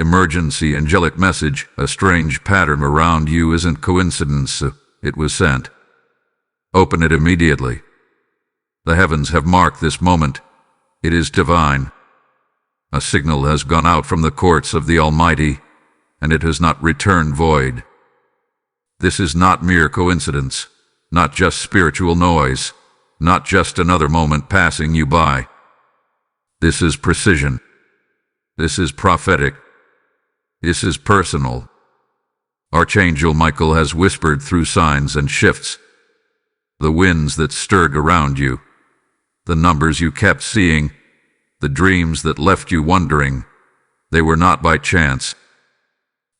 Emergency angelic message. A strange pattern around you isn't coincidence. It was sent. Open it immediately. The heavens have marked this moment. It is divine. A signal has gone out from the courts of the Almighty, and it has not returned void. This is not mere coincidence, not just spiritual noise, not just another moment passing you by. This is precision. This is prophetic. This is personal. Archangel Michael has whispered through signs and shifts. The winds that stirred around you, the numbers you kept seeing, the dreams that left you wondering, they were not by chance.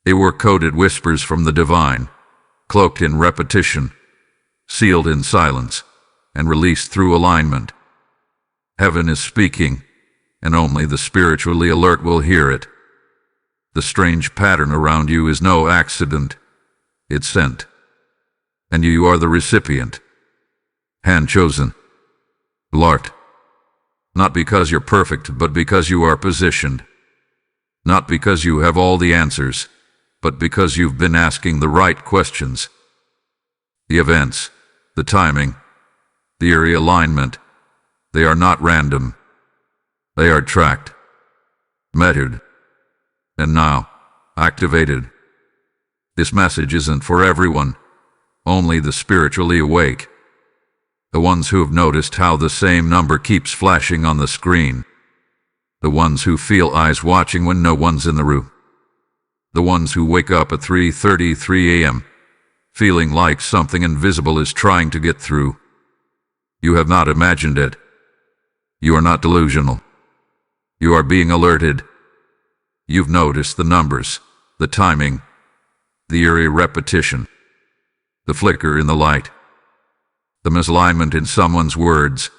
They were coded whispers from the divine, cloaked in repetition, sealed in silence, and released through alignment. Heaven is speaking, and only the spiritually alert will hear it. The strange pattern around you is no accident. It's sent. And you are the recipient. Hand-chosen. L'art. Not because you're perfect, but because you are positioned. Not because you have all the answers, but because you've been asking the right questions. The events, the timing, the eerie alignment, they are not random. They are tracked, measured, and now activated. This message isn't for everyone, only the spiritually awake. The ones who have noticed how the same number keeps flashing on the screen. The ones who feel eyes watching when no one's in the room. The ones who wake up at 3:33 a.m., feeling like something invisible is trying to get through. You have not imagined it. You are not delusional. You are being alerted. You've noticed the numbers, the timing, the eerie repetition, the flicker in the light, the misalignment in someone's words,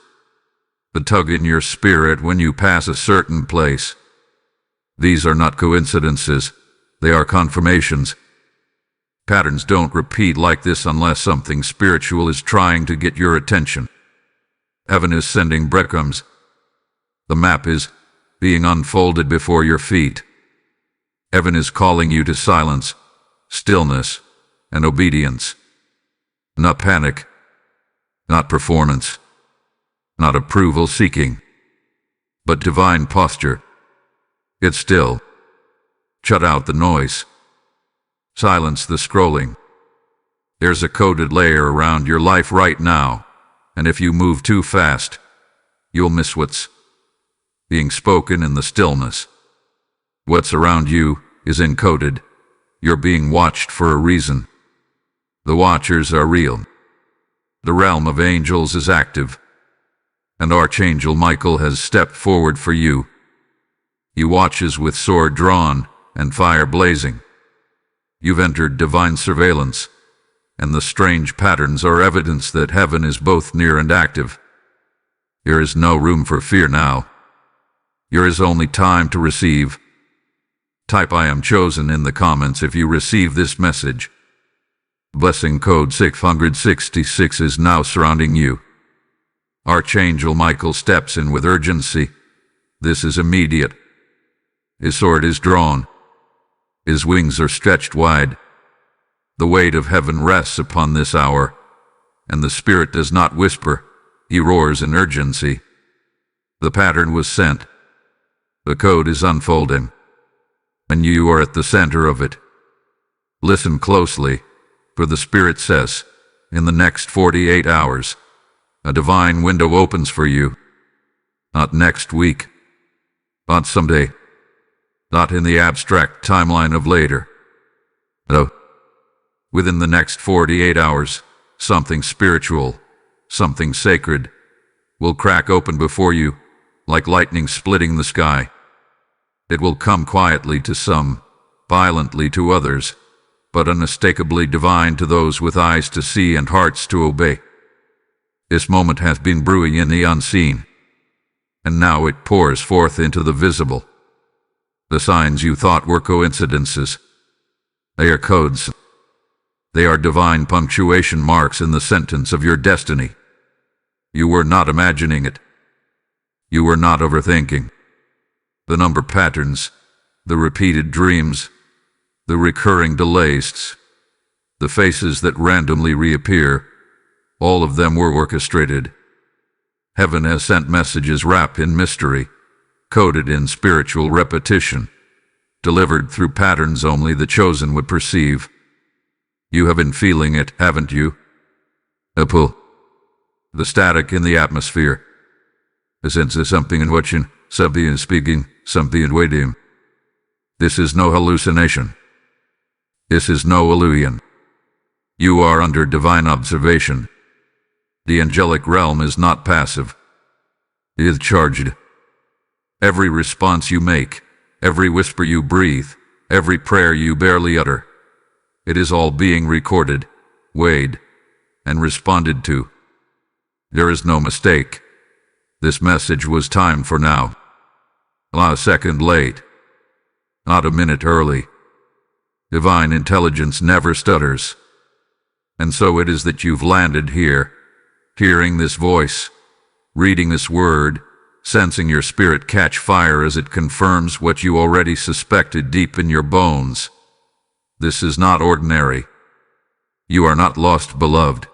the tug in your spirit when you pass a certain place. These are not coincidences, they are confirmations. Patterns don't repeat like this unless something spiritual is trying to get your attention. Heaven is sending breadcrumbs. The map is being unfolded before your feet. Heaven is calling you to silence, stillness, and obedience. Not panic, not performance, not approval seeking, but divine posture. Get still. Shut out the noise. Silence the scrolling. There's a coded layer around your life right now, and if you move too fast, you'll miss what's being spoken in the stillness. What's around you is encoded. You're being watched for a reason. The watchers are real. The realm of angels is active, and Archangel Michael has stepped forward for you. He watches with sword drawn and fire blazing. You've entered divine surveillance, and the strange patterns are evidence that heaven is both near and active. There is no room for fear now. There is only time to receive. Type "I am chosen" in the comments if you receive this message. Blessing code 666 is now surrounding you. Archangel Michael steps in with urgency. This is immediate. His sword is drawn. His wings are stretched wide. The weight of heaven rests upon this hour, and the Spirit does not whisper, he roars in urgency. The pattern was sent. The code is unfolding, and you are at the center of it. Listen closely, for the Spirit says, in the next 48 hours, a divine window opens for you. Not next week, not someday, not in the abstract timeline of later. No. Within the next 48 hours, something spiritual, something sacred, will crack open before you, like lightning splitting the sky. It will come quietly to some, violently to others, but unmistakably divine to those with eyes to see and hearts to obey. This moment has been brewing in the unseen, and now it pours forth into the visible. The signs you thought were coincidences, they are codes. They are divine punctuation marks in the sentence of your destiny. You were not imagining it. You were not overthinking. The number patterns, the repeated dreams, the recurring delays, the faces that randomly reappear, all of them were orchestrated. Heaven has sent messages wrapped in mystery, coded in spiritual repetition, delivered through patterns only the chosen would perceive. You have been feeling it, haven't you? A pull. The static in the atmosphere. A sense of something in watching, something in speaking, something in waiting. This is no hallucination. This is no illusion. You are under divine observation. The angelic realm is not passive. It is charged. Every response you make, every whisper you breathe, every prayer you barely utter, it is all being recorded, weighed, and responded to. There is no mistake. This message was timed for now. Not a second late. Not a minute early. Divine intelligence never stutters. And so it is that you've landed here, hearing this voice, reading this word, sensing your spirit catch fire as it confirms what you already suspected deep in your bones. This is not ordinary. You are not lost, beloved.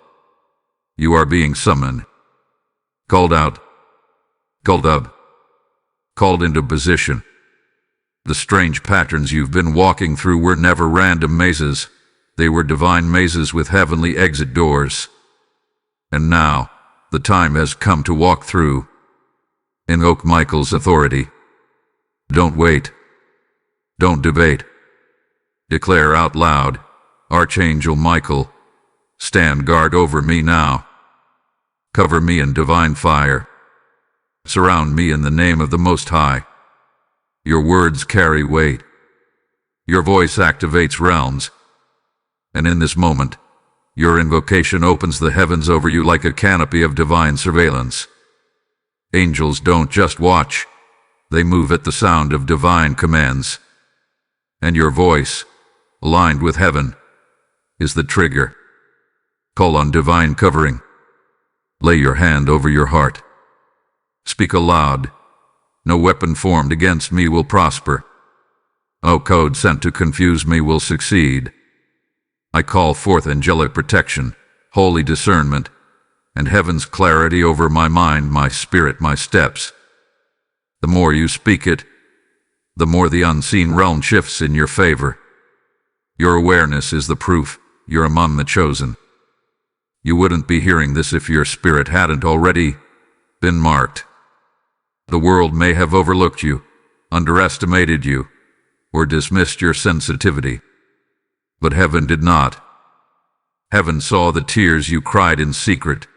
You are being summoned, called out, called up, called into position. The strange patterns you've been walking through were never random mazes. They were divine mazes with heavenly exit doors. And now, the time has come to walk through. Invoke Michael's authority. Don't wait. Don't debate. Declare out loud, Archangel Michael, stand guard over me now. Cover me in divine fire. Surround me in the name of the Most High. Your words carry weight. Your voice activates realms. And in this moment, your invocation opens the heavens over you like a canopy of divine surveillance. Angels don't just watch. They move at the sound of divine commands. And your voice, aligned with heaven, is the trigger. Call on divine covering. Lay your hand over your heart. Speak aloud. No weapon formed against me will prosper. No code sent to confuse me will succeed. I call forth angelic protection, holy discernment, and heaven's clarity over my mind, my spirit, my steps. The more you speak it, the more the unseen realm shifts in your favor. Your awareness is the proof you're among the chosen. You wouldn't be hearing this if your spirit hadn't already been marked. The world may have overlooked you, underestimated you, or dismissed your sensitivity. But heaven did not. Heaven saw the tears you cried in secret.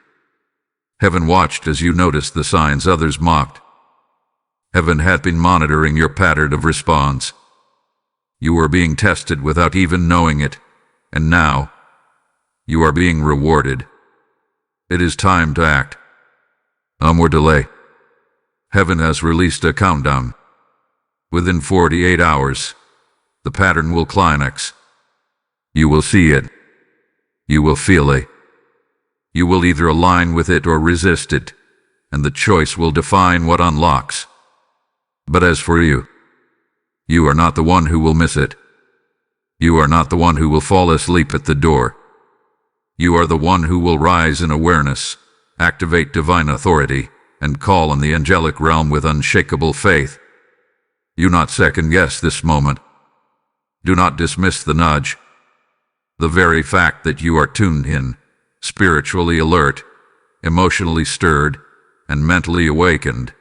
Heaven watched as you noticed the signs others mocked. Heaven had been monitoring your pattern of response. You were being tested without even knowing it, and now you are being rewarded. It is time to act. No more delay. Heaven has released a countdown. Within 48 hours, the pattern will climax. You will see it. You will feel it. You will either align with it or resist it, and the choice will define what unlocks. But as for you, you are not the one who will miss it. You are not the one who will fall asleep at the door. You are the one who will rise in awareness, activate divine authority, and call on the angelic realm with unshakable faith. Do not second-guess this moment. Do not dismiss the nudge. The very fact that you are tuned in, spiritually alert, emotionally stirred, and mentally awakened,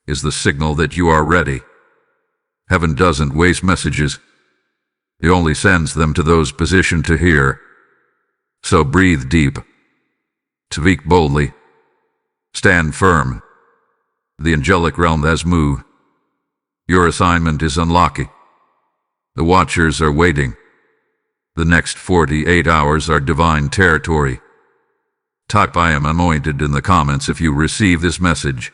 is the signal that you are ready. Heaven doesn't waste messages. It only sends them to those positioned to hear. So breathe deep. Speak boldly. Stand firm. The angelic realm has moved. Your assignment is unlocking. The watchers are waiting. The next 48 hours are divine territory. Type I am anointed in the comments if you receive this message.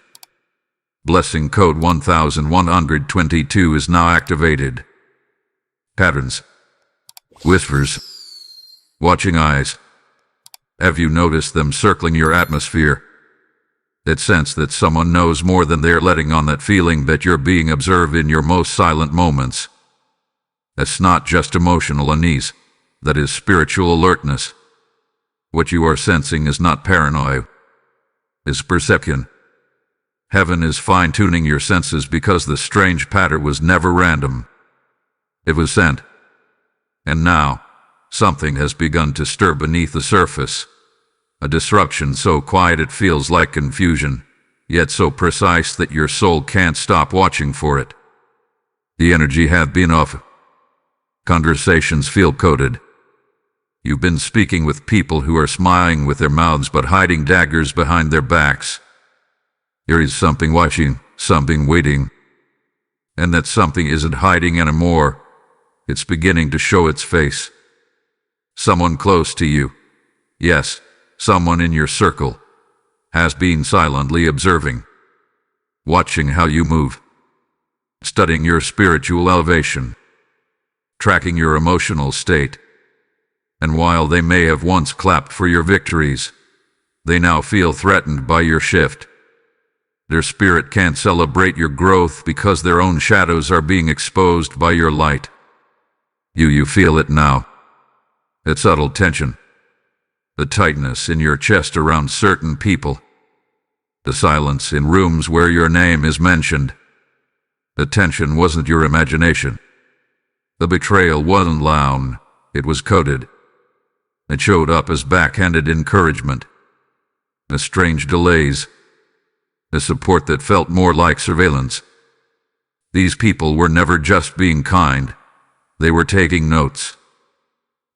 Blessing code 1122 is now activated. Patterns. Whispers. Watching eyes. Have you noticed them circling your atmosphere? That sense that someone knows more than they're letting on, that feeling that you're being observed in your most silent moments. That's not just emotional unease, that is spiritual alertness. What you are sensing is not paranoia, it's perception. Heaven is fine-tuning your senses because the strange pattern was never random. It was sent. And now, something has begun to stir beneath the surface. A disruption so quiet it feels like confusion, yet so precise that your soul can't stop watching for it. The energy have been off. Conversations feel coded. You've been speaking with people who are smiling with their mouths but hiding daggers behind their backs. There is something watching, something waiting. And that something isn't hiding anymore. It's beginning to show its face. Someone close to you, yes, someone in your circle, has been silently observing, watching how you move, studying your spiritual elevation, tracking your emotional state. And while they may have once clapped for your victories, they now feel threatened by your shift. Their spirit can't celebrate your growth because their own shadows are being exposed by your light. You feel it now. That subtle tension. The tightness in your chest around certain people. The silence in rooms where your name is mentioned. The tension wasn't your imagination. The betrayal wasn't loud, it was coded. It showed up as backhanded encouragement. The strange delays. The support that felt more like surveillance. These people were never just being kind. They were taking notes.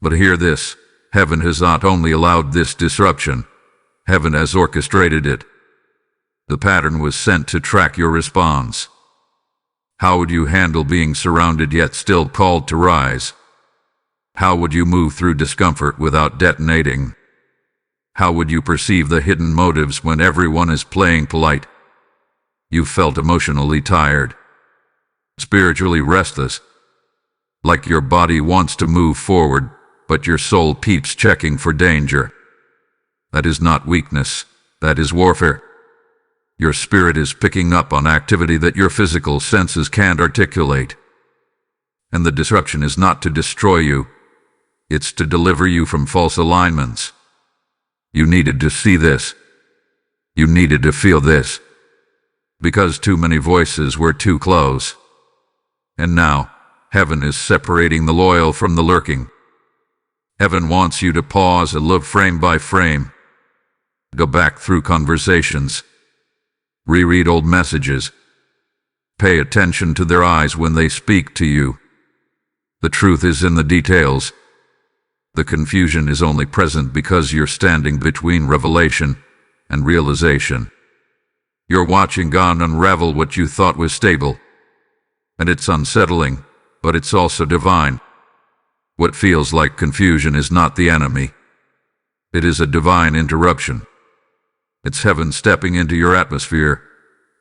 But hear this, heaven has not only allowed this disruption, heaven has orchestrated it. The pattern was sent to track your response. How would you handle being surrounded yet still called to rise? How would you move through discomfort without detonating? How would you perceive the hidden motives when everyone is playing polite? You felt emotionally tired, spiritually restless, like your body wants to move forward, but your soul keeps checking for danger. That is not weakness, that is warfare. Your spirit is picking up on activity that your physical senses can't articulate. And the disruption is not to destroy you, it's to deliver you from false alignments. You needed to see this. You needed to feel this. Because too many voices were too close. And now, heaven is separating the loyal from the lurking. Heaven wants you to pause and look frame by frame. Go back through conversations. Reread old messages. Pay attention to their eyes when they speak to you. The truth is in the details. The confusion is only present because you're standing between revelation and realization. You're watching God unravel what you thought was stable. And it's unsettling, but it's also divine. What feels like confusion is not the enemy. It is a divine interruption. It's heaven stepping into your atmosphere,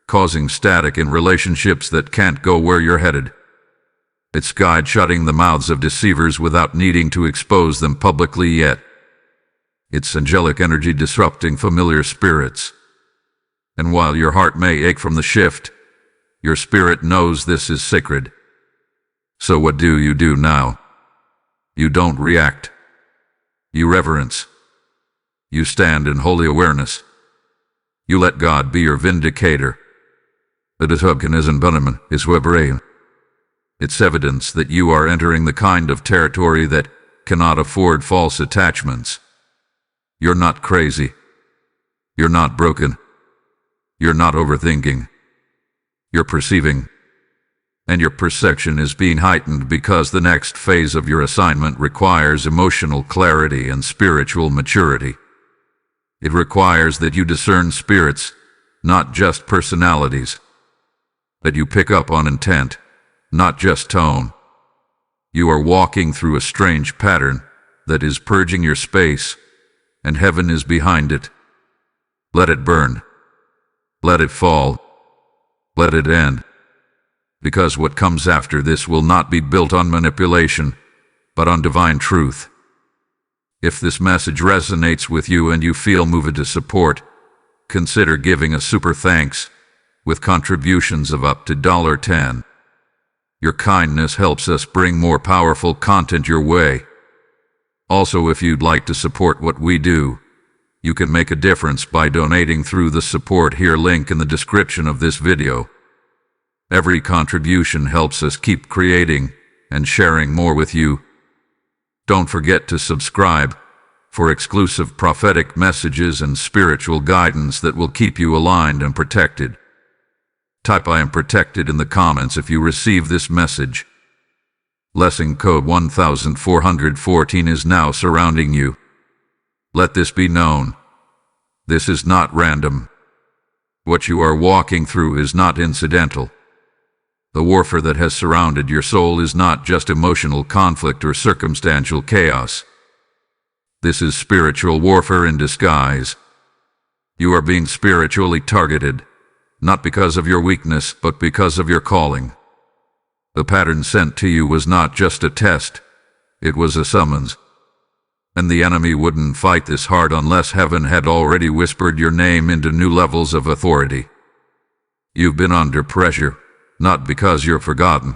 causing static in relationships that can't go where you're headed. It's God shutting the mouths of deceivers without needing to expose them publicly yet. It's angelic energy disrupting familiar spirits. And while your heart may ache from the shift, your spirit knows this is sacred. So what do you do now? You don't react. You reverence. You stand in holy awareness. You let God be your vindicator. The Decoding is embodiment is Webrain. It's evidence that you are entering the kind of territory that cannot afford false attachments. You're not crazy. You're not broken. You're not overthinking. You're perceiving. And your perception is being heightened because the next phase of your assignment requires emotional clarity and spiritual maturity. It requires that you discern spirits, not just personalities. That you pick up on intent, not just tone. You are walking through a strange pattern that is purging your space, and heaven is behind it. Let it burn. Let it fall. Let it end. Because what comes after this will not be built on manipulation, but on divine truth. If this message resonates with you and you feel moved to support, consider giving a super thanks with contributions of up to $10. Your kindness helps us bring more powerful content your way. Also, if you'd like to support what we do, you can make a difference by donating through the support here link in the description of this video. Every contribution helps us keep creating and sharing more with you. Don't forget to subscribe for exclusive prophetic messages and spiritual guidance that will keep you aligned and protected. Type "I am protected" in the comments if you receive this message. Blessing code 1414 is now surrounding you. Let this be known. This is not random. What you are walking through is not incidental. The warfare that has surrounded your soul is not just emotional conflict or circumstantial chaos. This is spiritual warfare in disguise. You are being spiritually targeted, not because of your weakness, but because of your calling. The pattern sent to you was not just a test, it was a summons. And the enemy wouldn't fight this hard unless heaven had already whispered your name into new levels of authority. You've been under pressure, not because you're forgotten,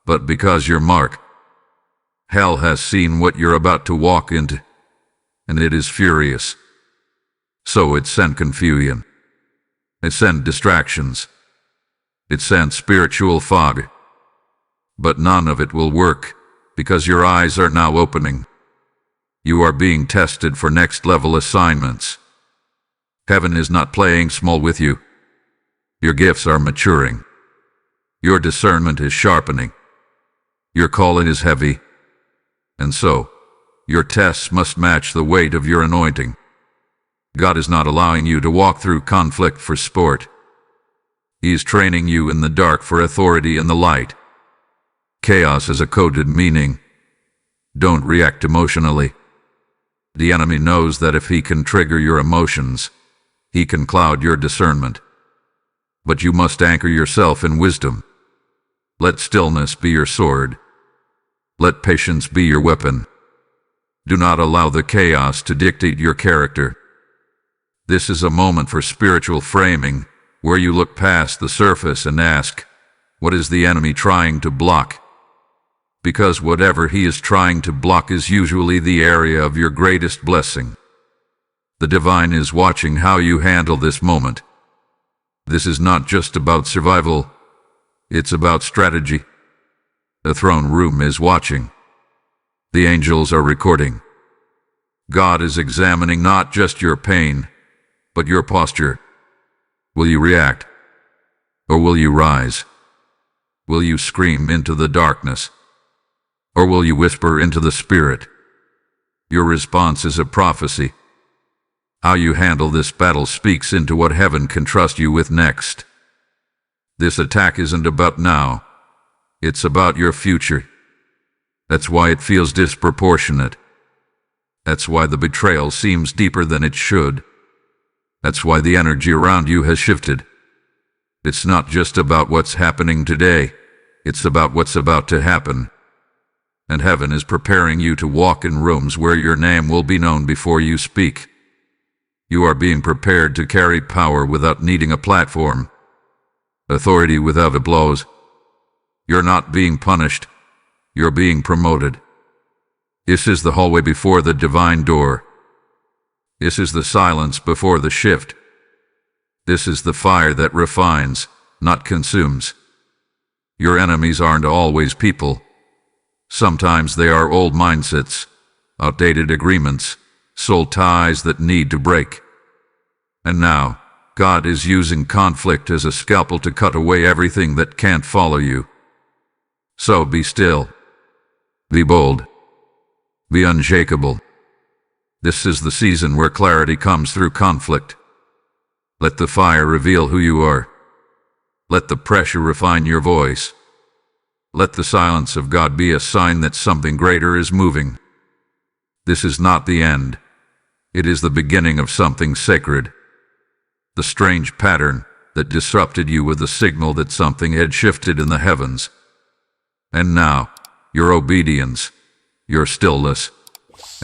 but because you're marked. Hell has seen what you're about to walk into, and it is furious. So it sent confusion. It sent distractions. It sent spiritual fog. But none of it will work, because your eyes are now opening. You are being tested for next-level assignments. Heaven is not playing small with you. Your gifts are maturing. Your discernment is sharpening. Your calling is heavy. And so, your tests must match the weight of your anointing. God is not allowing you to walk through conflict for sport. He is training you in the dark for authority in the light. Chaos has a coded meaning. Don't react emotionally. The enemy knows that if he can trigger your emotions, he can cloud your discernment. But you must anchor yourself in wisdom. Let stillness be your sword. Let patience be your weapon. Do not allow the chaos to dictate your character. This is a moment for spiritual framing, where you look past the surface and ask, what is the enemy trying to block? Because whatever he is trying to block is usually the area of your greatest blessing. The divine is watching how you handle this moment. This is not just about survival, it's about strategy. The throne room is watching. The angels are recording. God is examining not just your pain, but your posture. Will you react? Or will you rise? Will you scream into the darkness? Or will you whisper into the Spirit? Your response is a prophecy. How you handle this battle speaks into what heaven can trust you with next. This attack isn't about now. It's about your future. That's why it feels disproportionate. That's why the betrayal seems deeper than it should. That's why the energy around you has shifted. It's not just about what's happening today. It's about what's about to happen. And heaven is preparing you to walk in rooms where your name will be known before you speak. You are being prepared to carry power without needing a platform. Authority without applause. You're not being punished. You're being promoted. This is the hallway before the divine door. This is the silence before the shift. This is the fire that refines, not consumes. Your enemies aren't always people. Sometimes they are old mindsets, outdated agreements, soul ties that need to break. And now, God is using conflict as a scalpel to cut away everything that can't follow you. So be still. Be bold. Be unshakable. This is the season where clarity comes through conflict. Let the fire reveal who you are. Let the pressure refine your voice. Let the silence of God be a sign that something greater is moving. This is not the end. It is the beginning of something sacred. The strange pattern that disrupted you with the signal that something had shifted in the heavens. And now, your obedience, your stillness,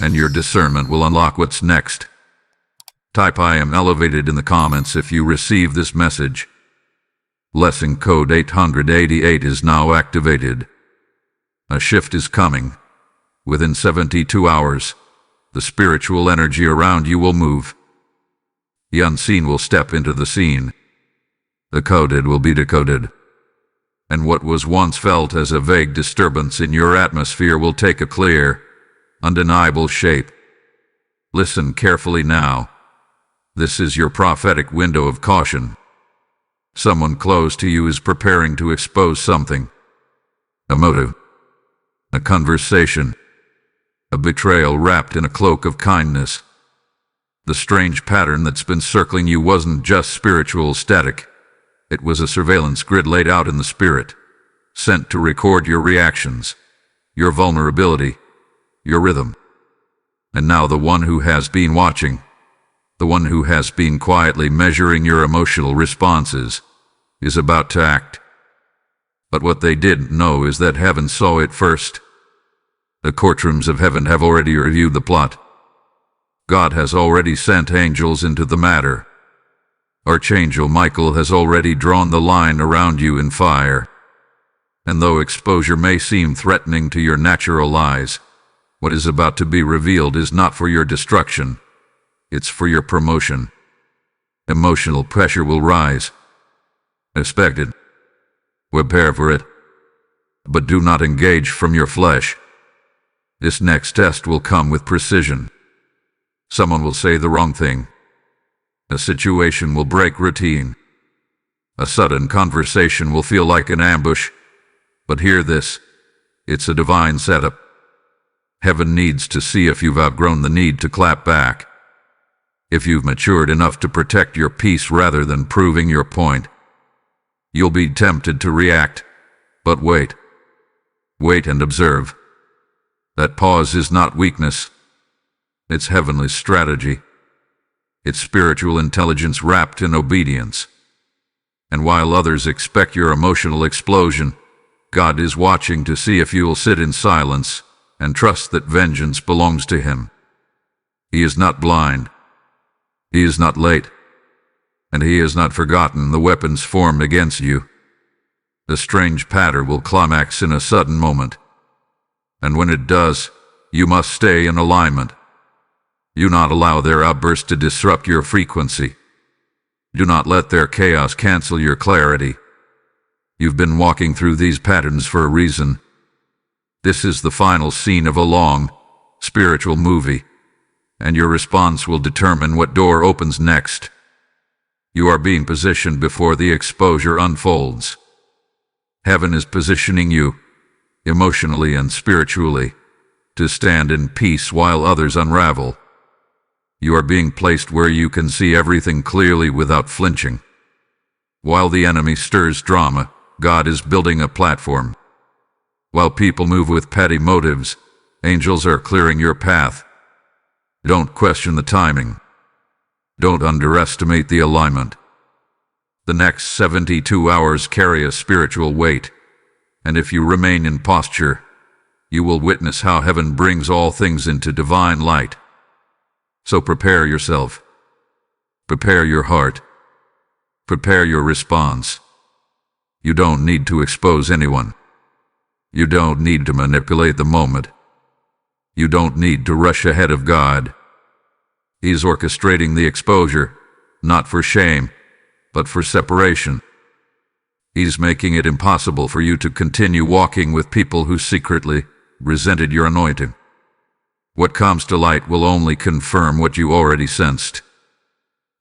and your discernment will unlock what's next. Type I am elevated in the comments if you receive this message. Lesson code 888 is now activated. A shift is coming. Within 72 hours, the spiritual energy around you will move. The unseen will step into the scene. The coded will be decoded. And what was once felt as a vague disturbance in your atmosphere will take a clear, undeniable shape. Listen carefully now. This is your prophetic window of caution. Someone close to you is preparing to expose something. A motive. A conversation. A betrayal wrapped in a cloak of kindness. The strange pattern that's been circling you wasn't just spiritual static. It was a surveillance grid laid out in the spirit, sent to record your reactions, your vulnerability, your rhythm. And now the one who has been watching, the one who has been quietly measuring your emotional responses, is about to act. But what they didn't know is that heaven saw it first. The courtrooms of heaven have already reviewed the plot. God has already sent angels into the matter. Archangel Michael has already drawn the line around you in fire. And though exposure may seem threatening to your natural eyes, what is about to be revealed is not for your destruction. It's for your promotion. Emotional pressure will rise. Expect it. Prepare for it. But do not engage from your flesh. This next test will come with precision. Someone will say the wrong thing. A situation will break routine. A sudden conversation will feel like an ambush. But hear this. It's a divine setup. Heaven needs to see if you've outgrown the need to clap back. If you've matured enough to protect your peace rather than proving your point. You'll be tempted to react. But wait. Wait and observe. That pause is not weakness. It's heavenly strategy. It's spiritual intelligence wrapped in obedience. And while others expect your emotional explosion, God is watching to see if you will sit in silence and trust that vengeance belongs to Him. He is not blind. He is not late. And He has not forgotten the weapons formed against you. The strange pattern will climax in a sudden moment. And when it does, you must stay in alignment. Do not allow their outburst to disrupt your frequency. Do not let their chaos cancel your clarity. You've been walking through these patterns for a reason. This is the final scene of a long, spiritual movie, and your response will determine what door opens next. You are being positioned before the exposure unfolds. Heaven is positioning you, emotionally and spiritually, to stand in peace while others unravel. You are being placed where you can see everything clearly without flinching. While the enemy stirs drama, God is building a platform. While people move with petty motives, angels are clearing your path. Don't question the timing. Don't underestimate the alignment. The next 72 hours carry a spiritual weight, and if you remain in posture, you will witness how heaven brings all things into divine light. So prepare yourself. Prepare your heart. Prepare your response. You don't need to expose anyone. You don't need to manipulate the moment. You don't need to rush ahead of God. He's orchestrating the exposure, not for shame, but for separation. He's making it impossible for you to continue walking with people who secretly resented your anointing. What comes to light will only confirm what you already sensed.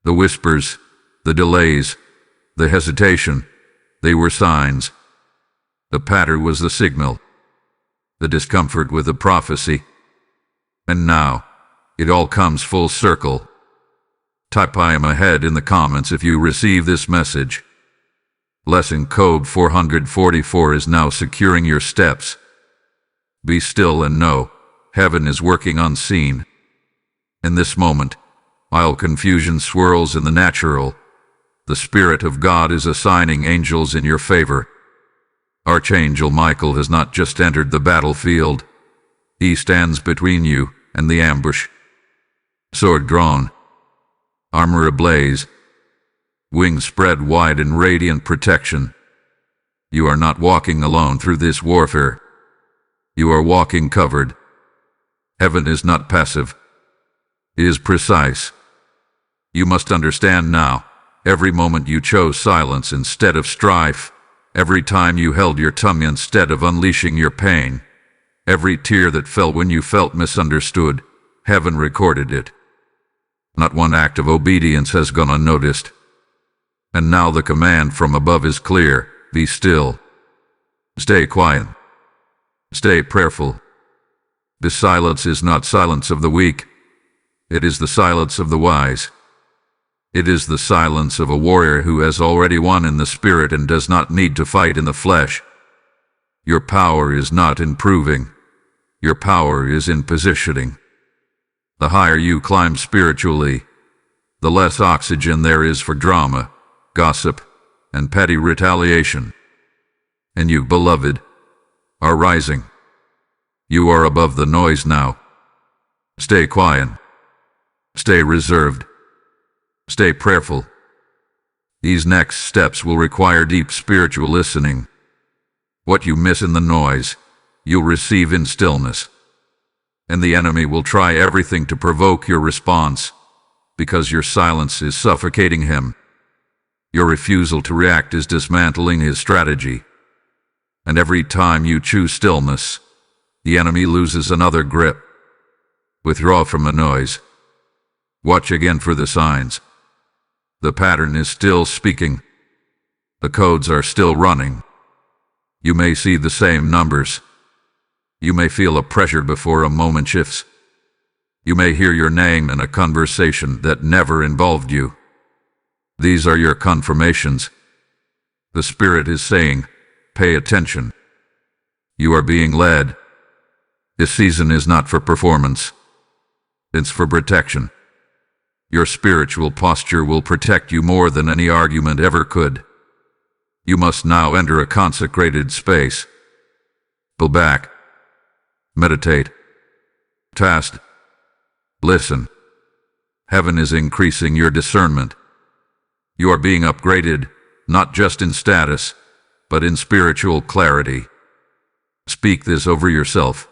The whispers, the delays, the hesitation, they were signs. The patter was the signal. The discomfort with the prophecy. And now, it all comes full circle. Type I am ahead in the comments if you receive this message. Lesson code 444 is now securing your steps. Be still and know, heaven is working unseen. In this moment, while confusion swirls in the natural, the Spirit of God is assigning angels in your favor. Archangel Michael has not just entered the battlefield. He stands between you and the ambush. Sword drawn. armor ablaze, wings spread wide in radiant protection. You are not walking alone through this warfare. You are walking covered. Heaven is not passive. It is precise. You must understand now, every moment you chose silence instead of strife, every time you held your tongue instead of unleashing your pain, every tear that fell when you felt misunderstood, heaven recorded it. Not one act of obedience has gone unnoticed. And now the command from above is clear: be still. Stay quiet. Stay prayerful. This silence is not silence of the weak. It is the silence of the wise. It is the silence of a warrior who has already won in the spirit and does not need to fight in the flesh. Your power is not in proving. Your power is in positioning. The higher you climb spiritually, the less oxygen there is for drama, gossip, and petty retaliation. And you, beloved, are rising. You are above the noise now. Stay quiet. Stay reserved. Stay prayerful. These next steps will require deep spiritual listening. What you miss in the noise, you'll receive in stillness. And the enemy will try everything to provoke your response, because your silence is suffocating him. Your refusal to react is dismantling his strategy. And every time you choose stillness, the enemy loses another grip. Withdraw from the noise. Watch again for the signs. The pattern is still speaking. The codes are still running. You may see the same numbers. You may feel a pressure before a moment shifts. You may hear your name in a conversation that never involved you. These are your confirmations. The Spirit is saying, pay attention. You are being led. This season is not for performance. It's for protection. Your spiritual posture will protect you more than any argument ever could. You must now enter a consecrated space. Pull back. Meditate. Fast. Listen. Heaven is increasing your discernment. You are being upgraded, not just in status, but in spiritual clarity. Speak this over yourself.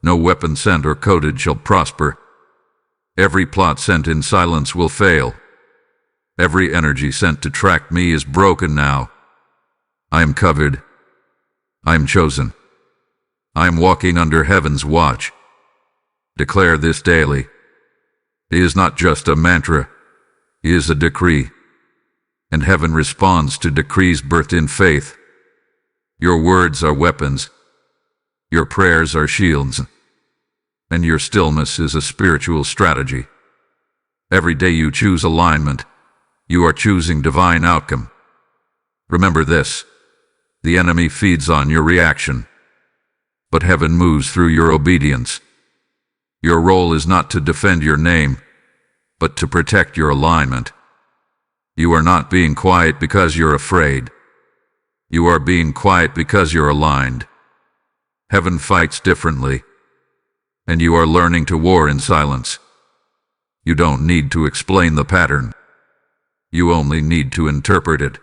No weapon sent or coded shall prosper. Every plot sent in silence will fail. Every energy sent to track me is broken now. I am covered. I am chosen. I am walking under heaven's watch. Declare this daily. It is not just a mantra. It is a decree. And heaven responds to decrees birthed in faith. Your words are weapons. Your prayers are shields. And your stillness is a spiritual strategy. Every day you choose alignment, you are choosing divine outcome. Remember this: the enemy feeds on your reaction, but heaven moves through your obedience. Your role is not to defend your name, but to protect your alignment. You are not being quiet because you're afraid. You are being quiet because you're aligned. Heaven fights differently. And you are learning to war in silence. You don't need to explain the pattern. You only need to interpret it.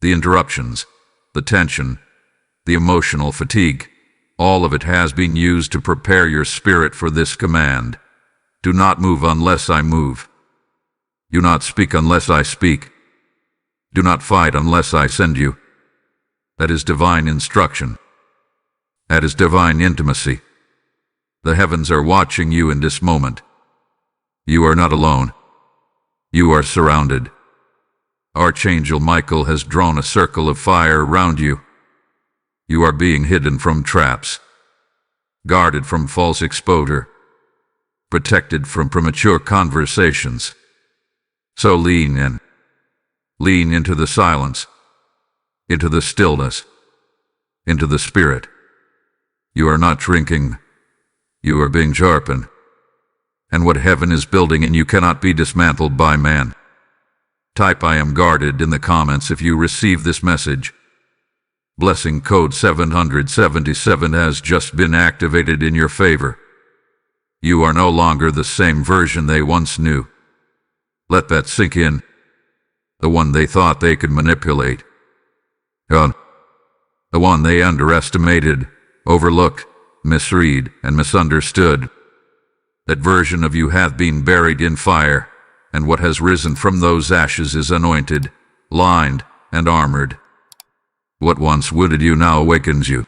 The interruptions, the tension, the emotional fatigue, all of it has been used to prepare your spirit for this command. Do not move unless I move. Do not speak unless I speak. Do not fight unless I send you. That is divine instruction. That is divine intimacy. The heavens are watching you in this moment. You are not alone. You are surrounded. Archangel Michael has drawn a circle of fire around you. You are being hidden from traps, guarded from false exposure, protected from premature conversations. So lean in. Lean into the silence, into the stillness, into the Spirit. You are not shrinking. You are being sharpened. And what heaven is building in you cannot be dismantled by man. Type I am guarded in the comments if you receive this message. Blessing code 777 has just been activated in your favor. You are no longer the same version they once knew. Let that sink in. The one they thought they could manipulate. God. The one they underestimated, overlooked, misread, and misunderstood. That version of you hath been buried in fire, and what has risen from those ashes is anointed, lined, and armored. What once wounded you now awakens you.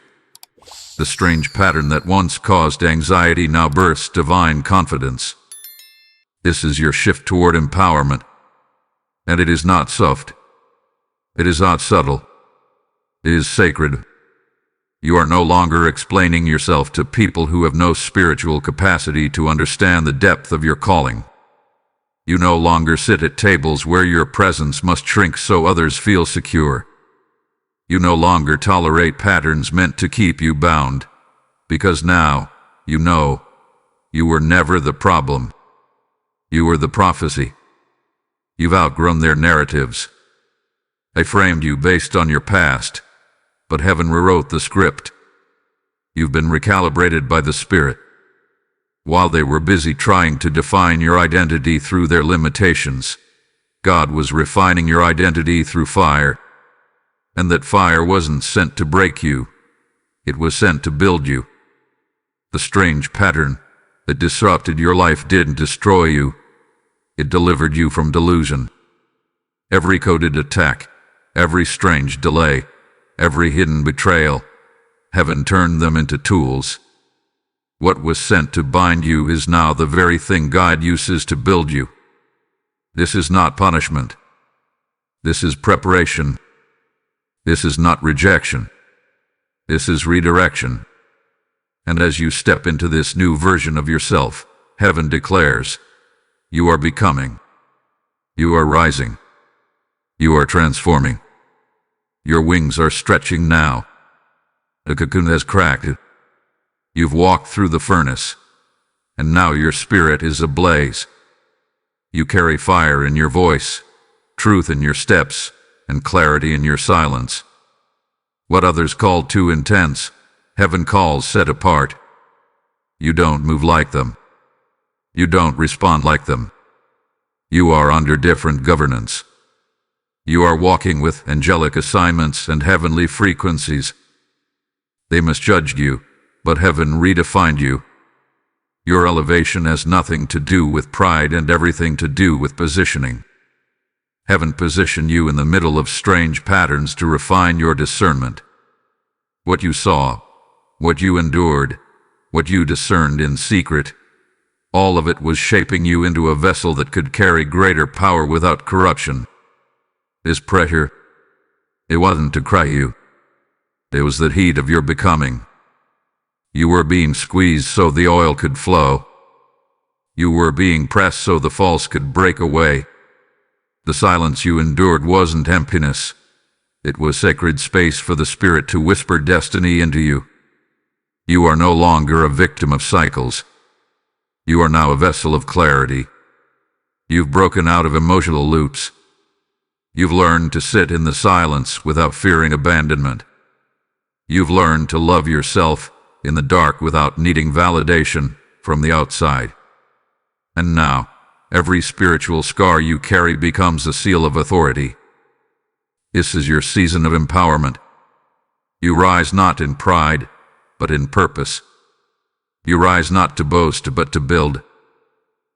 The strange pattern that once caused anxiety now bursts divine confidence. This is your shift toward empowerment. And it is not soft. It is not subtle. It is sacred. You are no longer explaining yourself to people who have no spiritual capacity to understand the depth of your calling. You no longer sit at tables where your presence must shrink so others feel secure. You no longer tolerate patterns meant to keep you bound, because now, you know, you were never the problem. You were the prophecy. You've outgrown their narratives. They framed you based on your past, but heaven rewrote the script. You've been recalibrated by the Spirit. While they were busy trying to define your identity through their limitations, God was refining your identity through fire. And that fire wasn't sent to break you. It was sent to build you. The strange pattern that disrupted your life didn't destroy you. It delivered you from delusion. Every coded attack, every strange delay, every hidden betrayal, heaven turned them into tools. What was sent to bind you is now the very thing God uses to build you. This is not punishment. This is preparation. This is not rejection. This is redirection. And as you step into this new version of yourself, heaven declares, you are becoming. You are rising. You are transforming. Your wings are stretching now. The cocoon has cracked. You've walked through the furnace, and now your spirit is ablaze. You carry fire in your voice, truth in your steps, and clarity in your silence. What others call too intense, heaven calls set apart. You don't move like them. You don't respond like them. You are under different governance. You are walking with angelic assignments and heavenly frequencies. They misjudged you, but heaven redefined you. Your elevation has nothing to do with pride and everything to do with positioning. Heaven positioned you in the middle of strange patterns to refine your discernment. What you saw, what you endured, what you discerned in secret, all of it was shaping you into a vessel that could carry greater power without corruption. This pressure, it wasn't to cry you. It was the heat of your becoming. You were being squeezed so the oil could flow. You were being pressed so the false could break away. The silence you endured wasn't emptiness. It was sacred space for the Spirit to whisper destiny into you. You are no longer a victim of cycles. You are now a vessel of clarity. You've broken out of emotional loops. You've learned to sit in the silence without fearing abandonment. You've learned to love yourself in the dark without needing validation from the outside. And now, every spiritual scar you carry becomes a seal of authority. This is your season of empowerment. You rise not in pride, but in purpose. You rise not to boast, but to build.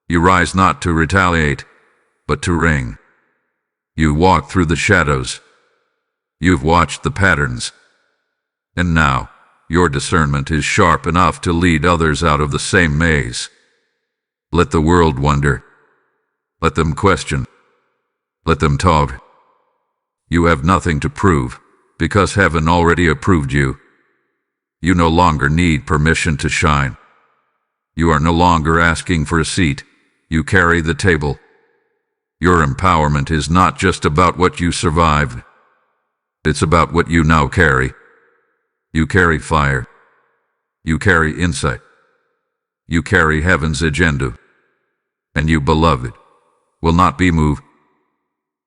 You rise not to retaliate, but to reign. You walk through the shadows. You've watched the patterns. And now, your discernment is sharp enough to lead others out of the same maze. Let the world wonder. Let them question. Let them talk. You have nothing to prove, because heaven already approved you. You no longer need permission to shine. You are no longer asking for a seat. You carry the table. Your empowerment is not just about what you survived. It's about what you now carry. You carry fire. You carry insight. You carry heaven's agenda. And you, beloved, will not be moved.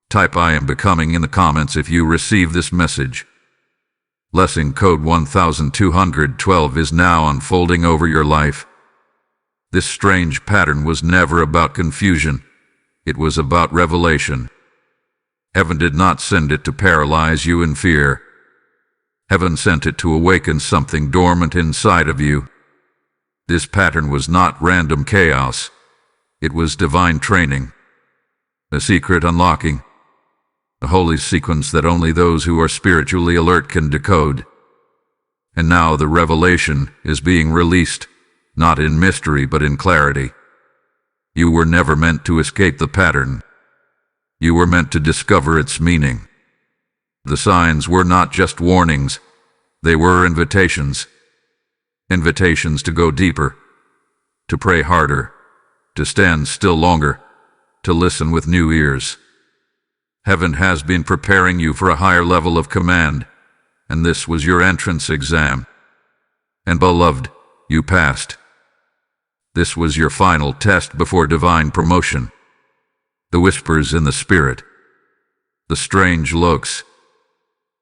Type I am becoming in the comments if you receive this message. Blessing code 1212 is now unfolding over your life. This strange pattern was never about confusion. It was about revelation. Heaven did not send it to paralyze you in fear. Heaven sent it to awaken something dormant inside of you. This pattern was not random chaos. It was divine training, a secret unlocking, a holy sequence that only those who are spiritually alert can decode. And now the revelation is being released, not in mystery but in clarity. You were never meant to escape the pattern. You were meant to discover its meaning. The signs were not just warnings, they were invitations. Invitations to go deeper, to pray harder, to stand still longer, to listen with new ears. Heaven has been preparing you for a higher level of command, and this was your entrance exam. And beloved, you passed. This was your final test before divine promotion. The whispers in the spirit, the strange looks,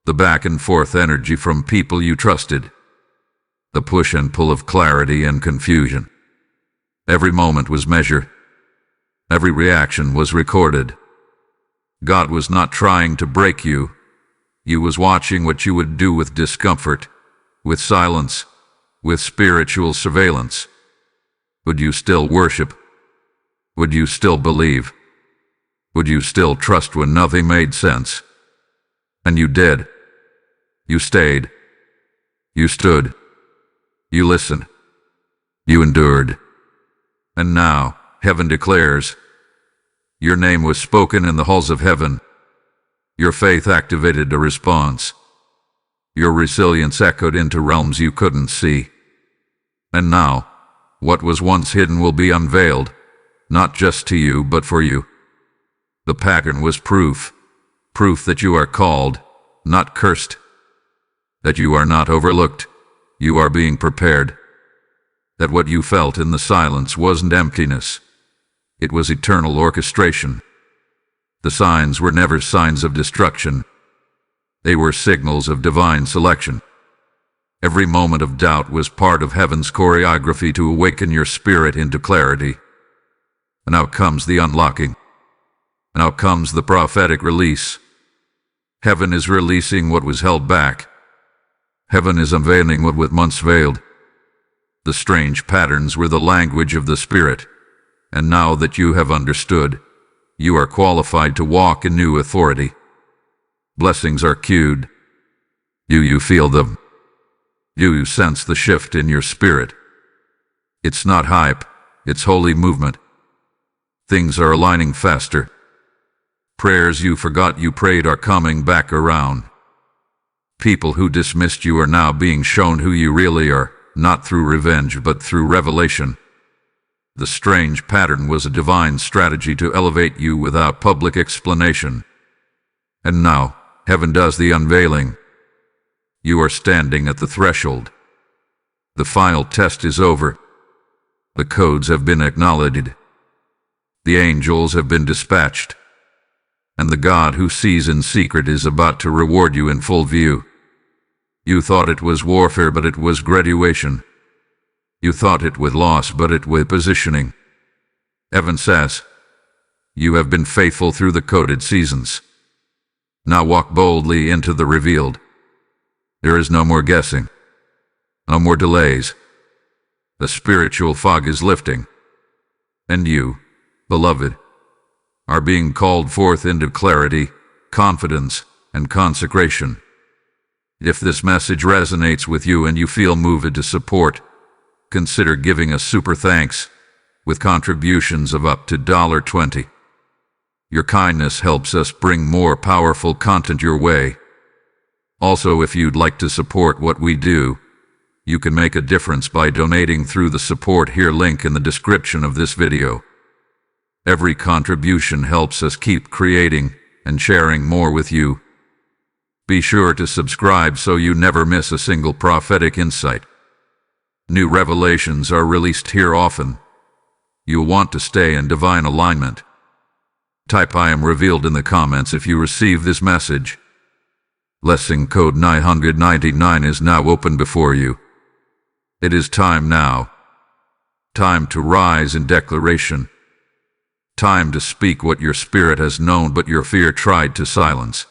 the back and forth energy from people you trusted, the push and pull of clarity and confusion. Every moment was measured. Every reaction was recorded. God was not trying to break you. He was watching what you would do with discomfort, with silence, with spiritual surveillance. Would you still worship? Would you still believe? Would you still trust when nothing made sense? And you did. You stayed. You stood. You listened. You endured. And now, heaven declares, your name was spoken in the halls of heaven. Your faith activated a response. Your resilience echoed into realms you couldn't see. And now, what was once hidden will be unveiled, not just to you, but for you. The pattern was proof that you are called, not cursed, that you are not overlooked, you are being prepared, that what you felt in the silence wasn't emptiness, it was eternal orchestration. The signs were never signs of destruction. They were signals of divine selection. Every moment of doubt was part of heaven's choreography to awaken your spirit into clarity. And now comes the unlocking. Now comes the prophetic release. Heaven is releasing what was held back. Heaven is unveiling what was once veiled. The strange patterns were the language of the Spirit, and now that you have understood, you are qualified to walk in new authority. Blessings are cued. You feel them. You sense the shift in your spirit. It's not hype, it's holy movement. Things are aligning faster. Prayers you forgot you prayed are coming back around. People who dismissed you are now being shown who you really are, not through revenge but through revelation. The strange pattern was a divine strategy to elevate you without public explanation. And now, heaven does the unveiling. You are standing at the threshold. The final test is over. The codes have been acknowledged. The angels have been dispatched. And the God who sees in secret is about to reward you in full view. You thought it was warfare, but it was graduation. You thought it was loss, but it was positioning. Heaven says, you have been faithful through the coded seasons. Now walk boldly into the revealed. There is no more guessing. No more delays. The spiritual fog is lifting. And you, beloved, are being called forth into clarity, confidence, and consecration. If this message resonates with you and you feel moved to support, consider giving us super thanks with contributions of up to $20. Your kindness helps us bring more powerful content your way. Also, if you'd like to support what we do, you can make a difference by donating through the Support Here link in the description of this video. Every contribution helps us keep creating and sharing more with you. Be sure to subscribe so you never miss a single prophetic insight. New revelations are released here often. You'll want to stay in divine alignment. Type I am revealed in the comments if you receive this message. Blessing code 999 is now open before you. It is time now. Time to rise in declaration. Time to speak what your spirit has known but your fear tried to silence.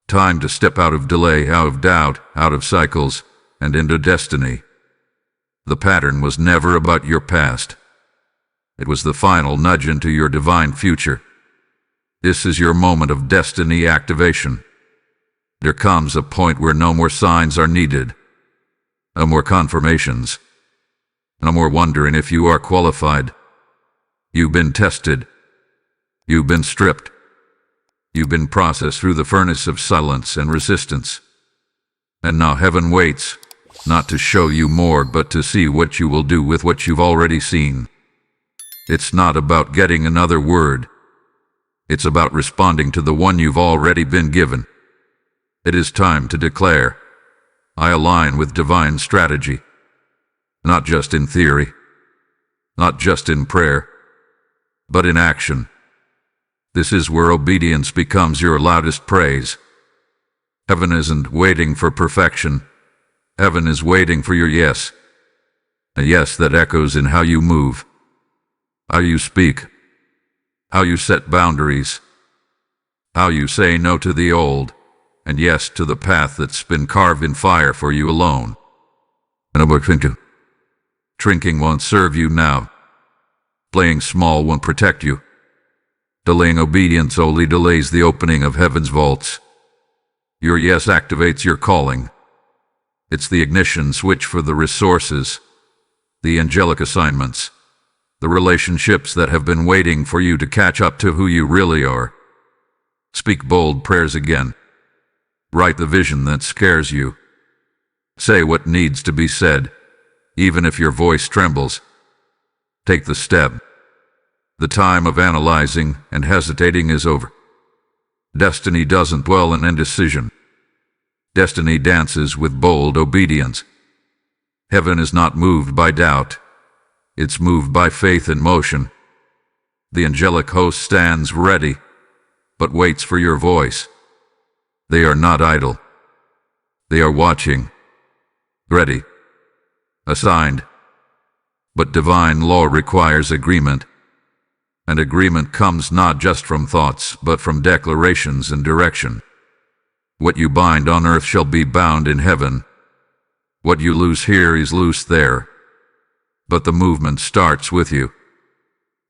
Time to step out of delay, out of doubt, out of cycles, and into destiny. The pattern was never about your past. It was the final nudge into your divine future. This is your moment of destiny activation. There comes a point where no more signs are needed. No more confirmations. No more wondering if you are qualified. You've been tested. You've been stripped. You've been processed through the furnace of silence and resistance. And now heaven waits, not to show you more, but to see what you will do with what you've already seen. It's not about getting another word. It's about responding to the one you've already been given. It is time to declare, I align with divine strategy. Not just in theory, not just in prayer, but in action. This is where obedience becomes your loudest praise. Heaven isn't waiting for perfection. Heaven is waiting for your yes. A yes that echoes in how you move, how you speak, how you set boundaries, how you say no to the old, and yes to the path that's been carved in fire for you alone. Shrinking won't serve you now. Playing small won't protect you. Delaying obedience only delays the opening of heaven's vaults. Your yes activates your calling. It's the ignition switch for the resources, the angelic assignments, the relationships that have been waiting for you to catch up to who you really are. Speak bold prayers again. Write the vision that scares you. Say what needs to be said, even if your voice trembles. Take the step. The time of analyzing and hesitating is over. Destiny doesn't dwell in indecision. Destiny dances with bold obedience. Heaven is not moved by doubt. It's moved by faith in motion. The angelic host stands ready, but waits for your voice. They are not idle. They are watching. Ready. Assigned. But divine law requires agreement. And agreement comes not just from thoughts, but from declarations and direction. What you bind on earth shall be bound in heaven. What you loose here is loose there. But the movement starts with you.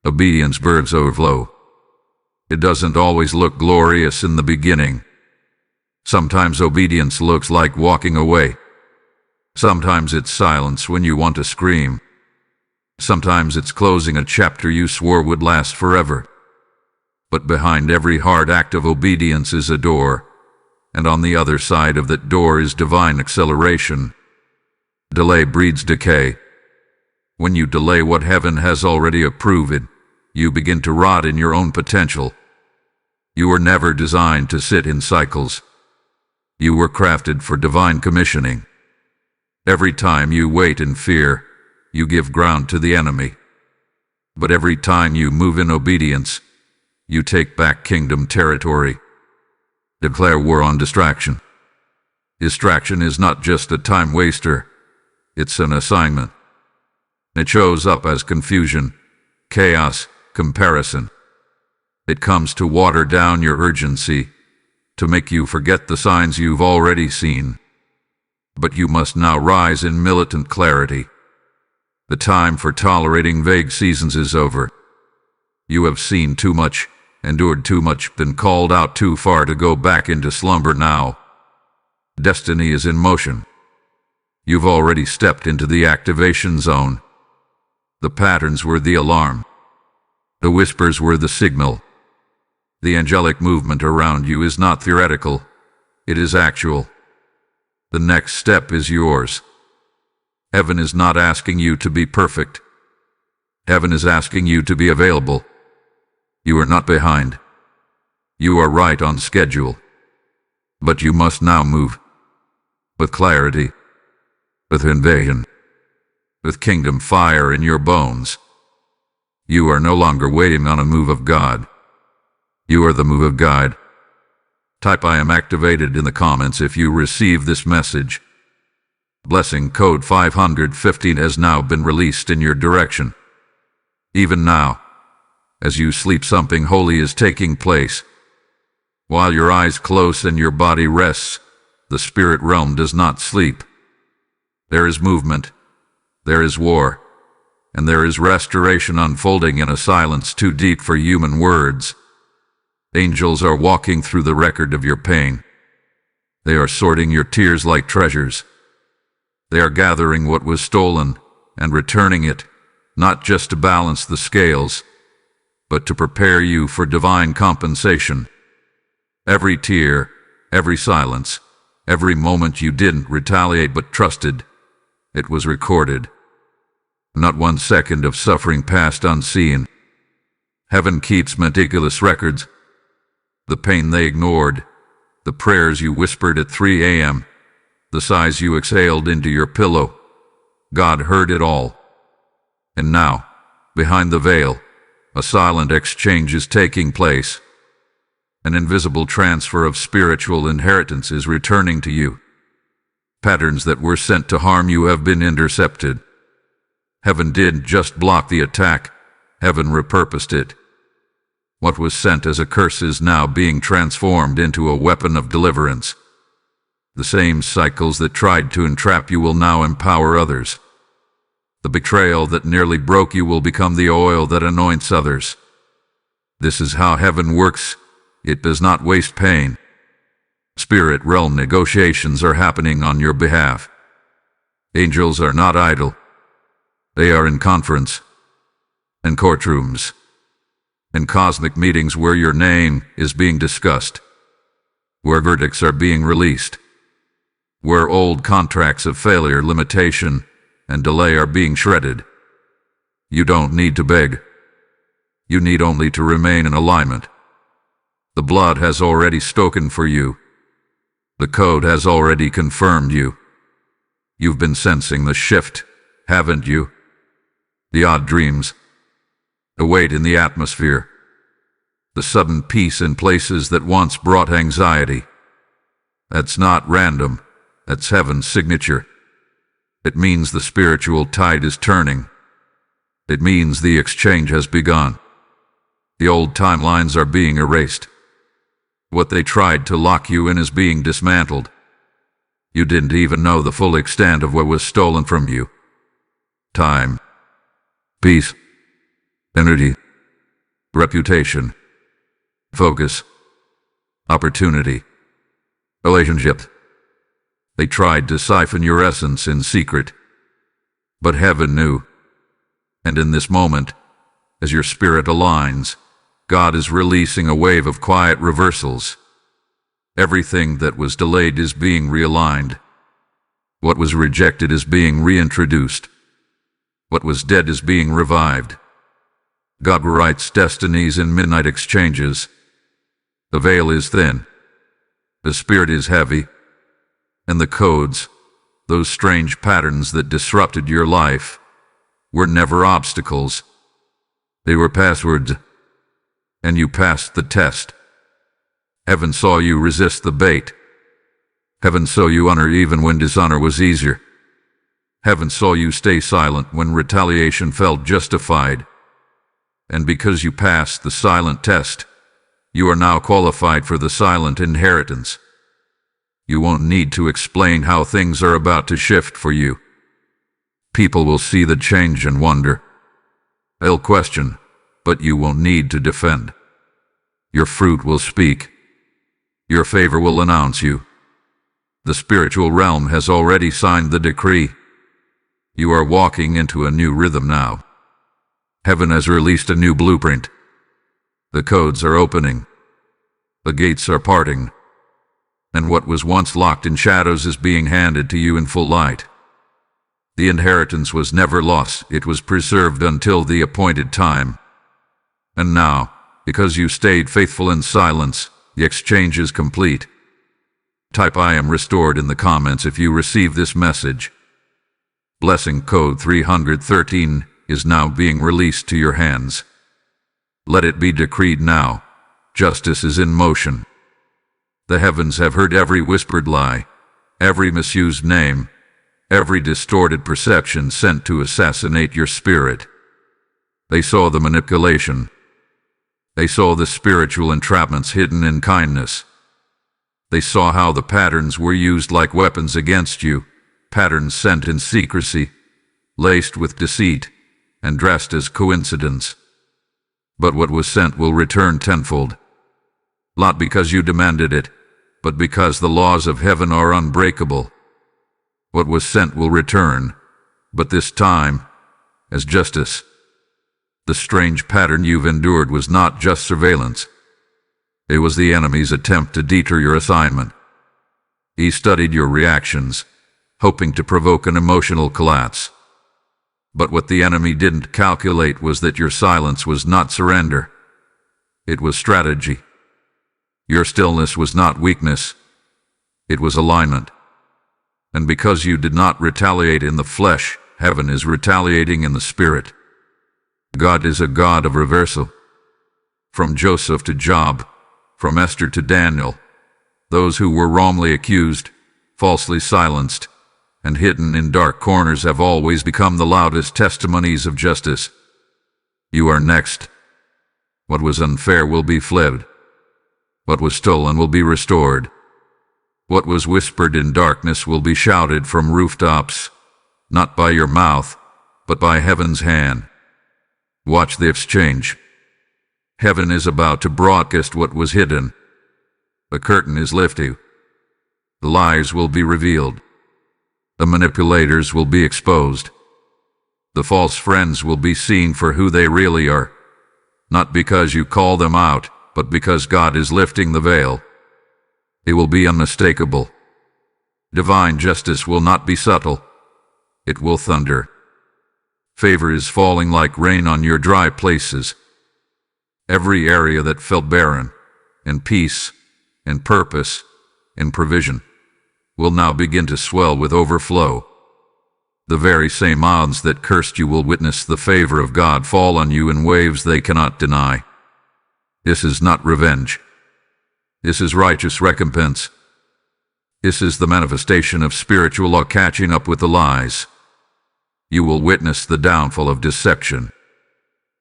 Obedience births overflow. It doesn't always look glorious in the beginning. Sometimes obedience looks like walking away. Sometimes it's silence when you want to scream. Sometimes it's closing a chapter you swore would last forever. But behind every hard act of obedience is a door, and on the other side of that door is divine acceleration. Delay breeds decay. When you delay what heaven has already approved, you begin to rot in your own potential. You were never designed to sit in cycles. You were crafted for divine commissioning. Every time you wait in fear, you give ground to the enemy. But every time you move in obedience, you take back kingdom territory. Declare war on distraction. Distraction is not just a time waster, it's an assignment. It shows up as confusion, chaos, comparison. It comes to water down your urgency, to make you forget the signs you've already seen. But you must now rise in militant clarity. The time for tolerating vague seasons is over. You have seen too much, endured too much, been called out too far to go back into slumber now. Destiny is in motion. You've already stepped into the activation zone. The patterns were the alarm. The whispers were the signal. The angelic movement around you is not theoretical. It is actual. The next step is yours. Heaven is not asking you to be perfect. Heaven is asking you to be available. You are not behind. You are right on schedule. But you must now move. With clarity. With invasion. With kingdom fire in your bones. You are no longer waiting on a move of God. You are the move of God. Type I am activated in the comments if you receive this message. Blessing code 515 has now been released in your direction. Even now, As you sleep, something holy is taking place. While your eyes close and your body rests, the spirit realm does not sleep. There is movement, there is war, and there is restoration unfolding in a silence too deep for human words. Angels are walking through the record of your pain. They are sorting your tears like treasures. They are gathering what was stolen and returning it, not just to balance the scales, but to prepare you for divine compensation. Every tear, every silence, every moment you didn't retaliate but trusted, it was recorded. Not 1 second of suffering passed unseen. Heaven keeps meticulous records. The pain they ignored, the prayers you whispered at 3 a.m., the sighs you exhaled into your pillow, God heard it all. And now, behind the veil, a silent exchange is taking place. An invisible transfer of spiritual inheritance is returning to you. Patterns that were sent to harm you have been intercepted. Heaven didn't just block the attack, heaven repurposed it. What was sent as a curse is now being transformed into a weapon of deliverance. The same cycles that tried to entrap you will now empower others. The betrayal that nearly broke you will become the oil that anoints others. This is how heaven works. It does not waste pain. Spirit realm negotiations are happening on your behalf. Angels are not idle. They are in conference, in courtrooms, in cosmic meetings where your name is being discussed, where verdicts are being released, where old contracts of failure, limitation, and delay are being shredded. You don't need to beg. You need only to remain in alignment. The blood has already spoken for you. The code has already confirmed you. You've been sensing the shift, haven't you? The odd dreams, the weight in the atmosphere, the sudden peace in places that once brought anxiety. That's not random. That's heaven's signature. It means the spiritual tide is turning. It means the exchange has begun. The old timelines are being erased. What they tried to lock you in is being dismantled. You didn't even know the full extent of what was stolen from you. Time, peace, energy, reputation, focus, opportunity, relationship. They tried to siphon your essence in secret, but heaven knew. And in this moment, as your spirit aligns, God is releasing a wave of quiet reversals. Everything that was delayed is being realigned. What was rejected is being reintroduced. What was dead is being revived. God writes destinies in midnight exchanges. The veil is thin. The spirit is heavy. And the codes, those strange patterns that disrupted your life, were never obstacles. They were passwords. And you passed the test. Heaven saw you resist the bait. Heaven saw you honor even when dishonor was easier. Heaven saw you stay silent when retaliation felt justified. And because you passed the silent test, you are now qualified for the silent inheritance. You won't need to explain how things are about to shift for you. People will see the change and wonder. They'll question, but you won't need to defend. Your fruit will speak. Your favor will announce you. The spiritual realm has already signed the decree. You are walking into a new rhythm now. Heaven has released a new blueprint. The codes are opening. The gates are parting. And what was once locked in shadows is being handed to you in full light. The inheritance was never lost. It was preserved until the appointed time. And now, because you stayed faithful in silence, the exchange is complete. Type "I am restored" in the comments if you receive this message. Blessing code 313 is now being released to your hands. Let it be decreed now. Justice is in motion. The heavens have heard every whispered lie, every misused name, every distorted perception sent to assassinate your spirit. They saw the manipulation. They saw the spiritual entrapments hidden in kindness. They saw how the patterns were used like weapons against you, patterns sent in secrecy, laced with deceit, and dressed as coincidence. But what was sent will return tenfold. Not because you demanded it, but because the laws of heaven are unbreakable. What was sent will return, but this time, as justice. The strange pattern you've endured was not just surveillance. It was the enemy's attempt to deter your assignment. He studied your reactions, hoping to provoke an emotional collapse. But what the enemy didn't calculate was that your silence was not surrender. It was strategy. Your stillness was not weakness. It was alignment. And because you did not retaliate in the flesh, heaven is retaliating in the spirit. God is a God of reversal. From Joseph to Job, from Esther to Daniel, those who were wrongly accused, falsely silenced, and hidden in dark corners have always become the loudest testimonies of justice. You are next. What was unfair will be fled. What was stolen will be restored. What was whispered in darkness will be shouted from rooftops, not by your mouth, but by heaven's hand. Watch the exchange. Heaven is about to broadcast what was hidden. The curtain is lifted. The lies will be revealed. The manipulators will be exposed. The false friends will be seen for who they really are, not because you call them out, but because God is lifting the veil. It will be unmistakable. Divine justice will not be subtle. It will thunder. Favor is falling like rain on your dry places. Every area that felt barren, in peace, in purpose, in provision, will now begin to swell with overflow. The very same mountains that cursed you will witness the favor of God fall on you in waves they cannot deny. This is not revenge. This is righteous recompense. This is the manifestation of spiritual law catching up with the lies. You will witness the downfall of deception.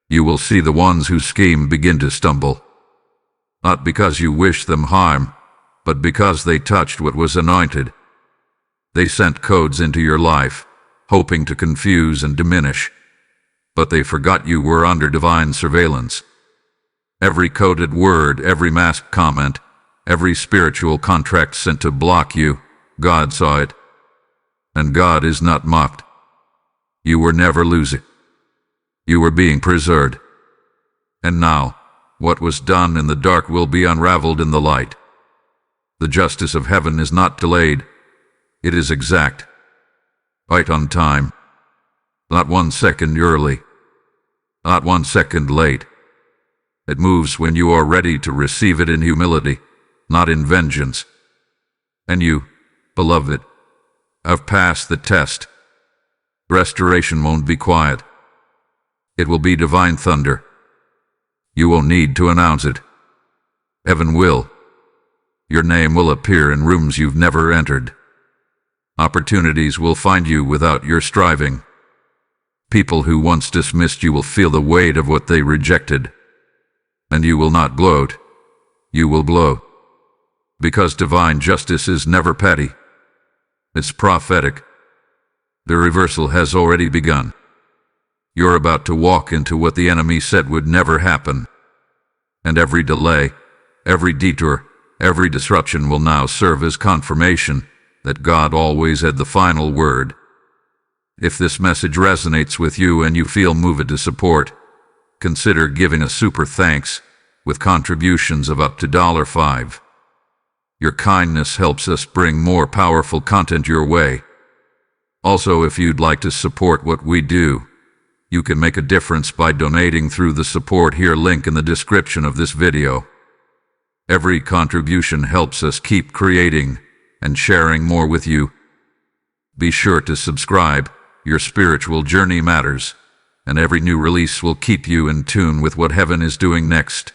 You will see the ones who scheme begin to stumble. Not because you wish them harm, but because they touched what was anointed. They sent codes into your life, hoping to confuse and diminish. But they forgot you were under divine surveillance. Every coded word, every masked comment, every spiritual contract sent to block you, God saw it. And God is not mocked. You were never losing. You were being preserved. And now, what was done in the dark will be unraveled in the light. The justice of heaven is not delayed. It is exact. Right on time. Not 1 second early. Not 1 second late. It moves when you are ready to receive it in humility, not in vengeance. And you, beloved, have passed the test. Restoration won't be quiet. It will be divine thunder. You won't need to announce it. Heaven will. Your name will appear in rooms you've never entered. Opportunities will find you without your striving. People who once dismissed you will feel the weight of what they rejected. And you will not gloat. You will glow. Because divine justice is never petty. It's prophetic. The reversal has already begun. You're about to walk into what the enemy said would never happen. And every delay, every detour, every disruption will now serve as confirmation that God always had the final word. If this message resonates with you and you feel moved to support, consider giving a super thanks with contributions of up to $5. Your kindness helps us bring more powerful content your way. Also, if you'd like to support what we do, you can make a difference by donating through the Support Here link in the description of this video. Every contribution helps us keep creating and sharing more with you. Be sure to subscribe. Your spiritual journey matters, and every new release will keep you in tune with what heaven is doing next.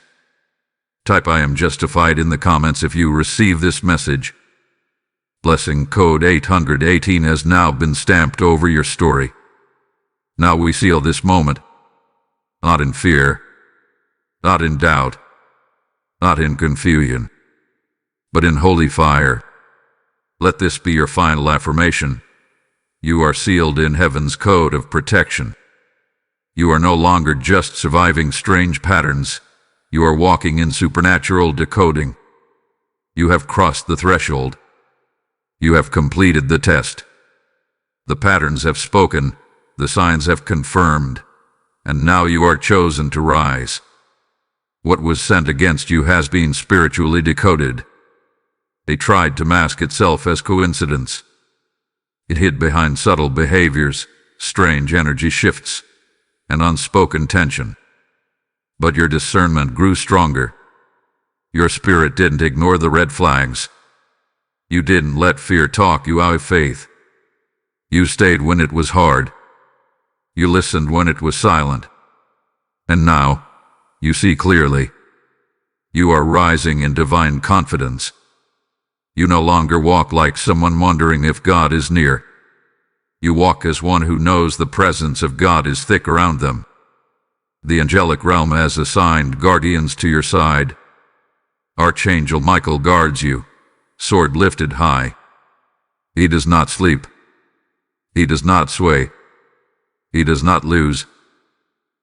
Type "I am justified" in the comments if you receive this message. Blessing code 818 has now been stamped over your story. Now we seal this moment, not in fear, not in doubt, not in confusion, but in holy fire. Let this be your final affirmation. You are sealed in heaven's code of protection. You are no longer just surviving strange patterns. You are walking in supernatural decoding. You have crossed the threshold. You have completed the test. The patterns have spoken, the signs have confirmed, and now you are chosen to rise. What was sent against you has been spiritually decoded. It tried to mask itself as coincidence. It hid behind subtle behaviors, strange energy shifts, and unspoken tension. But your discernment grew stronger. Your spirit didn't ignore the red flags. You didn't let fear talk you out of faith. You stayed when it was hard. You listened when it was silent. And now, you see clearly. You are rising in divine confidence. You no longer walk like someone wondering if God is near. You walk as one who knows the presence of God is thick around them. The angelic realm has assigned guardians to your side. Archangel Michael guards you, sword lifted high. He does not sleep. He does not sway. He does not lose.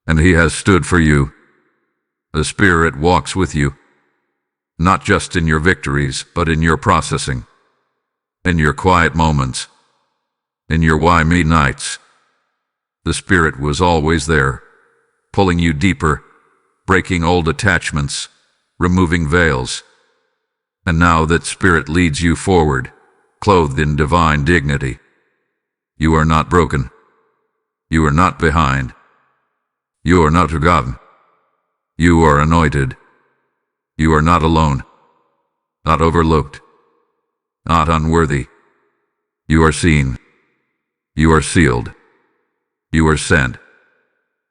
And he has stood for you. The Spirit walks with you, not just in your victories, but in your processing, in your quiet moments, in your why me nights. The Spirit was always there, pulling you deeper, breaking old attachments, removing veils. And now that Spirit leads you forward, clothed in divine dignity. You are not broken. You are not behind. You are not forgotten. You are anointed. You are not alone, not overlooked, not unworthy. You are seen. You are sealed. You are sent.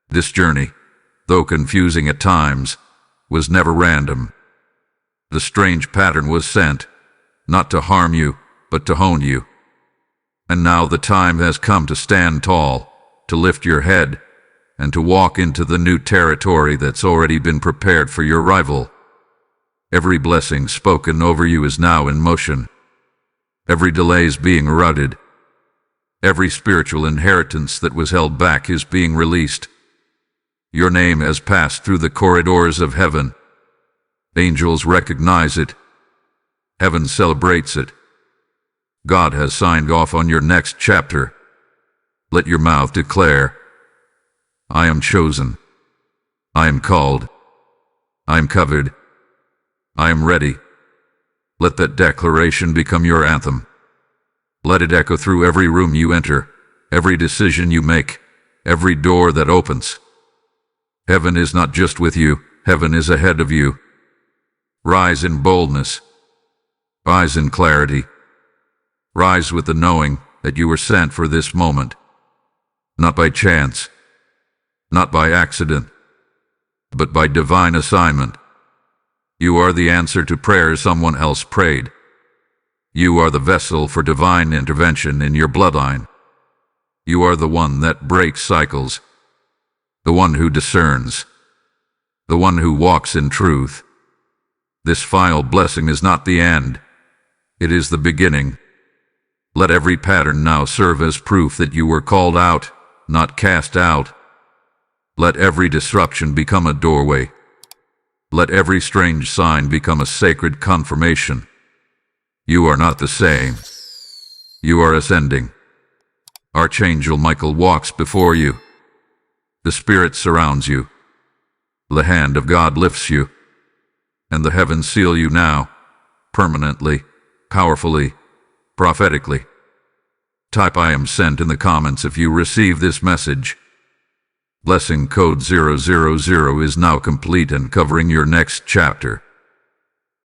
This journey, though confusing at times, was never random. The strange pattern was sent, not to harm you, but to hone you. And now the time has come to stand tall, to lift your head, and to walk into the new territory that's already been prepared for your arrival. Every blessing spoken over you is now in motion. Every delay is being routed. Every spiritual inheritance that was held back is being released. Your name has passed through the corridors of heaven. Angels recognize it. Heaven celebrates it. God has signed off on your next chapter. Let your mouth declare, I am chosen. I am called. I am covered. I am ready. Let that declaration become your anthem. Let it echo through every room you enter, every decision you make, every door that opens. Heaven is not just with you, heaven is ahead of you. Rise in boldness. Rise in clarity. Rise with the knowing that you were sent for this moment. Not by chance, not by accident, but by divine assignment. You are the answer to prayers someone else prayed. You are the vessel for divine intervention in your bloodline. You are the one that breaks cycles, the one who discerns, the one who walks in truth. This final blessing is not the end. It is the beginning. Let every pattern now serve as proof that you were called out, not cast out. Let every disruption become a doorway. Let every strange sign become a sacred confirmation. You are not the same. You are ascending. Archangel Michael walks before you. The Spirit surrounds you. The hand of God lifts you. And the heavens seal you now, permanently, powerfully, prophetically. Type I am sent in the comments if you receive this message. Blessing code 000 is now complete and covering your next chapter.